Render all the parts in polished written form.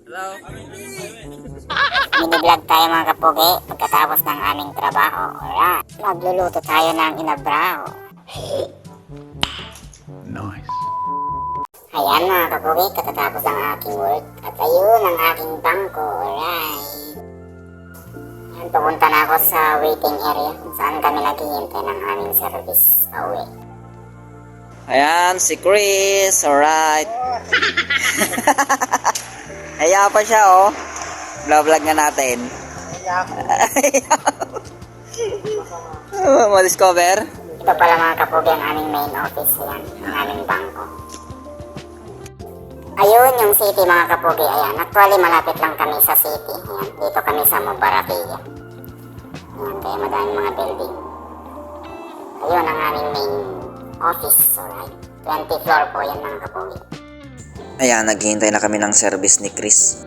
Hello? Mini-vlog tayo mga kapugi pagkatapos ng aming trabaho. Alright, magluluto tayo ng inabraw. Nice. Ayan mga kapugi, katatapos ang aking work. At ayun ang aking bangko. Alright. Ayan, pupunta na ako sa waiting area kung saan kami naghihintay ng aming service pauwi. Ayan, si Chris. Alright. Haya pa siya, oh. Vlog nga natin. Mo-discover? Ito pala mga kapugi ang aming main office. Ayan, ang aming bangko. Ayun yung city mga kapugi. Ayan, actually malapit lang kami sa city. Ayan, dito kami sa Mubarakia. Ayan, kaya madaming mga building. Ayun ang aming main office. Alright, 20 floor po yan mga kapugi. Ayan, naghihintay na kami ng service ni Chris.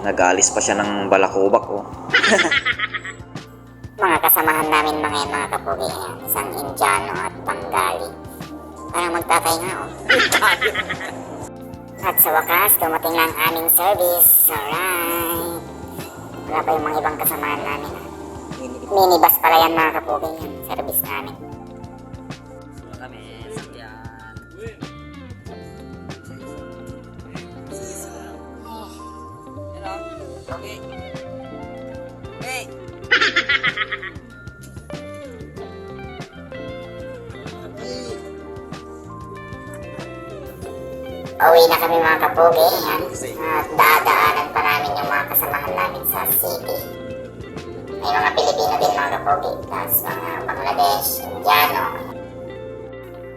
Nag-alis pa siya ng balakubak, oh. Mga kasamahan namin mga yan mga kapugi. Ayan, isang Indiano at Bengali. Parang magtatay nga, oh. At sa wakas, dumating lang aming service. Alright. Wala pa yung mga ibang kasamahan namin. Minibus pala yan mga kapugi. Yan, service namin. Kami, sakyan. Okay. Hey! Pauwi na kami mga kapugi. Yan. At dadaanan pa namin yung mga kasamahan namin sa city. May mga Pilipino din mga kapugi. Tapos mga Bangladesh, Indiano.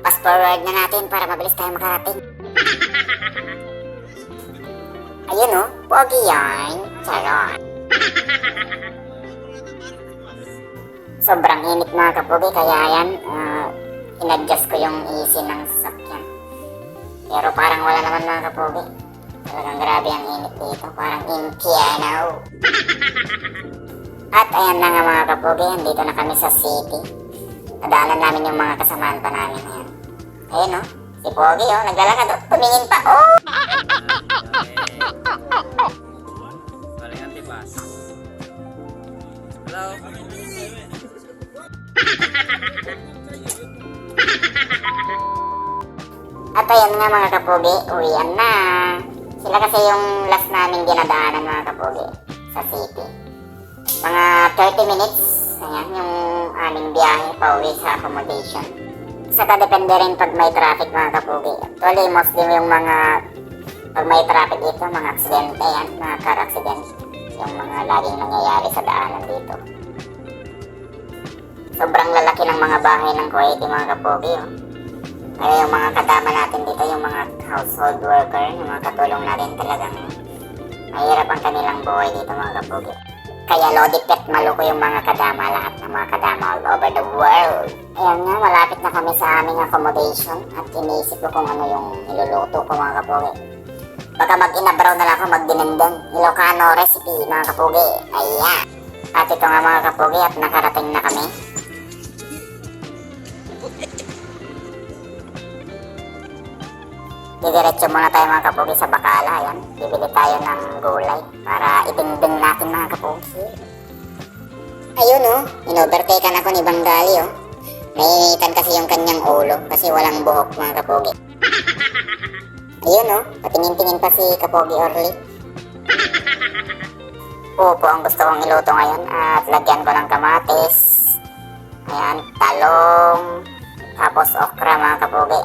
Fast forward na natin para mabilis tayo makarating. Ayun o, pogi yan. Charot. Sobrang init mga kapugi, kaya yan, in-adjust ko yung easy ng sasakyan. Pero parang wala naman mga kapugi. Talagang grabe ang init dito, parang Indiano. At ayan na nga mga kapugi, dito na kami sa city. Nadaanan namin yung mga kasamahan pa namin. Ayan. Ayun o, si Pogi o, naglalakad o, tumingin pa o. Paling antibas. Hello? At ayan nga mga kapugi, uwian na. Sila kasi yung last namin dinadaanan mga kapugi sa city. Mga 30 minutes, ayan yung aming biyahe pa uwi sa accommodation. Saka depende rin pag may traffic mga kapugi. Actually, mostly yung mga pag may traffic dito, mga aksidente yan, mga car accident. Yung mga laging nangyayari sa daanan dito. Sobrang lalaki ng mga bahay ng Kuwait mga kapugi. Oh. Kaya yung mga kadama natin dito, yung mga household worker, yung mga katulong natin talagang mahirap ang kanilang buhay dito mga kapugi. Kaya lodipet maluko yung mga kadama, lahat ng mga kadama all over the world. Ayan nga, malapit na kami sa aming accommodation at iniisip ko kung ano yung niluluto ko mga kapugi. Baka mag-inabraw na lang ako magdinendeng. Ilocano recipe mga kapugi. Ayan. At ito nga mga kapugi at nakarating na kami. Didiretso muna tayo mga kapugi sa Bacala. Ayan. Bibili tayo ng gulay para idingding natin mga kapugi. Ayun o. In-overtaken ako ni Bengali o. Nainitan kasi yung kanyang ulo kasi walang buhok mga kapugi. Ayun o. Patingin-tingin pa si Kapogi Orly. Pupo ang gusto kong iluto ngayon at lagyan ko ng kamatis. Ayan. Talong. Tapos okra mga kapugi.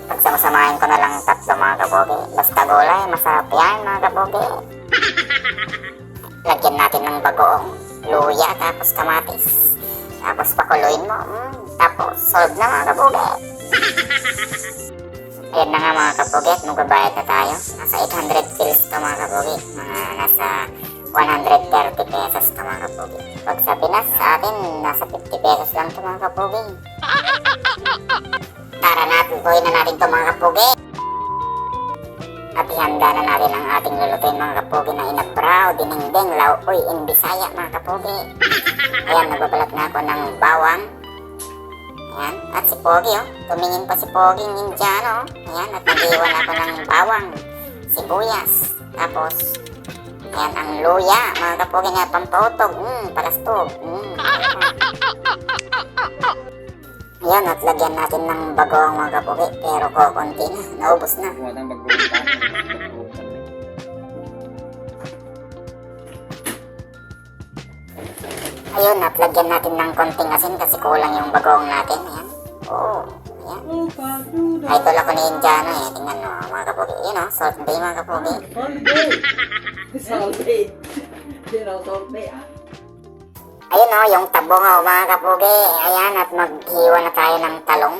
Pagsama-samahin ko na lang tatlo mga kapogi. Basta gulay, masarap yan mga kapogi. Lagyan natin ng bagoong luya, tapos kamatis. Tapos pakuluin mo. Tapos solve na mga kapogi. Ayan na nga mga kapogi at magbabayad na tayo. Nasa 800 pills to mga kapogi. Mga nasa 130 pesos to mga kapogi. Pag sa Pinas sa atin, nasa 50 pesos lang to mga kapogi. Tara natin, buhay na natin ito mga kapugi. At ihanda na natin ang ating lulutuin mga kapugi na inabraw, dinengdeng, lauoy, in Bisaya mga kapugi. Ayan, nagbabalat na ako ng bawang. Ayan, at si Pogi oh, tumingin pa si Pogi Indiano. Ayan, at nag-iwan ako ng bawang sibuyas. Tapos, ayan ang luya, mga kapogi na pampotog, palaspog. Ayan, at lagyan natin ng bagoong mga kapogi, pero konti na, naubos na. Huwag nang magbubuta. Ayun, at lagyan natin ng konting asin kasi kulang yung bagoong natin. Ayan. Oo, ayan. Idol ako ni Indiano eh. Tingnan mo mga kapogi. Yun o, salt bay mga kapogi. Salty. You know, salty. Ayun o, yung tabong o mga kapogi. Ayan, at maghiwa na tayo ng talong.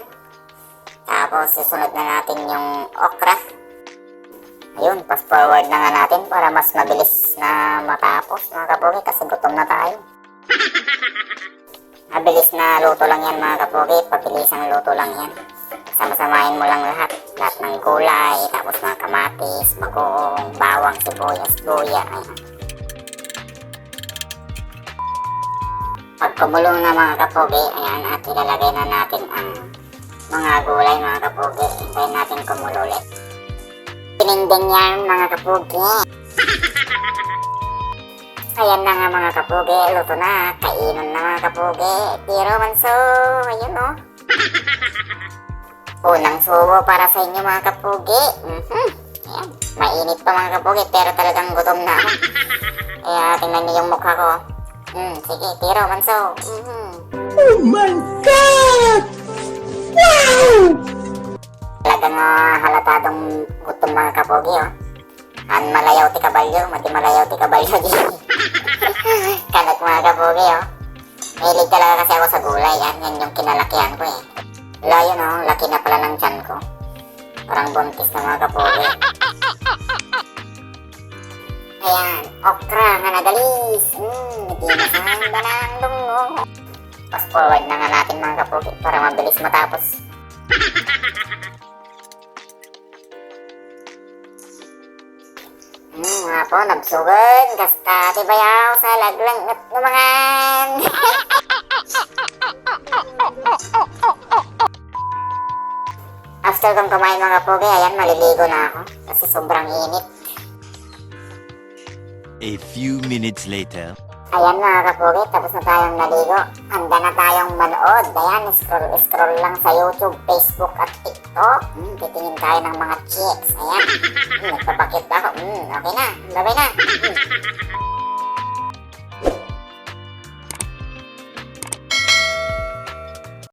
Tapos susunod na natin yung okra. Ayun, fast forward na nga natin para mas mabilis na matapos mga kapogi kasi gutom na tayo. Mabilis na luto lang yan mga kapogi, pabilisang luto lang yan. Sama-samahin mo lang lahat ng gulay, tapos mga kamatis, bagoong, bawang, sibuyas, luya. Ayan. Pag kumulo na mga kapogi, ayan, at ilalagay na natin ang mga gulay mga kapogi. Hintayin natin kumulo ulit. Pininding yan mga kapogi. Ayan na nga mga kapogi, luto na, kainan na mga kapogi. Tiro Manso, ayun o. Unang subo para sa inyo mga kapogi. Ayan, mainit pa mga kapogi, pero talagang gutom na ako. Kaya tingnan niyo yung mukha ko. Sige, Tiro Manso. Oh my God! Wow! Talagang halatadong gutom mga kapogi o. An malayaw ti kabalyo, mati malayaw ti kabalyo dyan. Kanak mga kapogi o. Mahilig talaga kasi ako sa gulay. Yan yung kinalakihan ko eh. Wala yun o, laki na pala ng tiyan ko. Parang buntis na mga kapogi. Ayan, okra nga nagalis. Ginasang ba ng dungo? Fast forward na nga natin mga kapogi para mabilis matapos. Nga po, nabsugod. Kasta tibayaw sa laglang at numangan. After kong kumain mga pogi, ayan, maliligo na ako. Kasi sobrang init. A few minutes later. Ayan mga kapogi, tapos na tayong naligo. Handa na tayong manood. Ayan, scroll lang sa YouTube, Facebook at TikTok. Titingin tayo ng mga chicks. Ayan, nagpapakit ako. Okay na, babay na.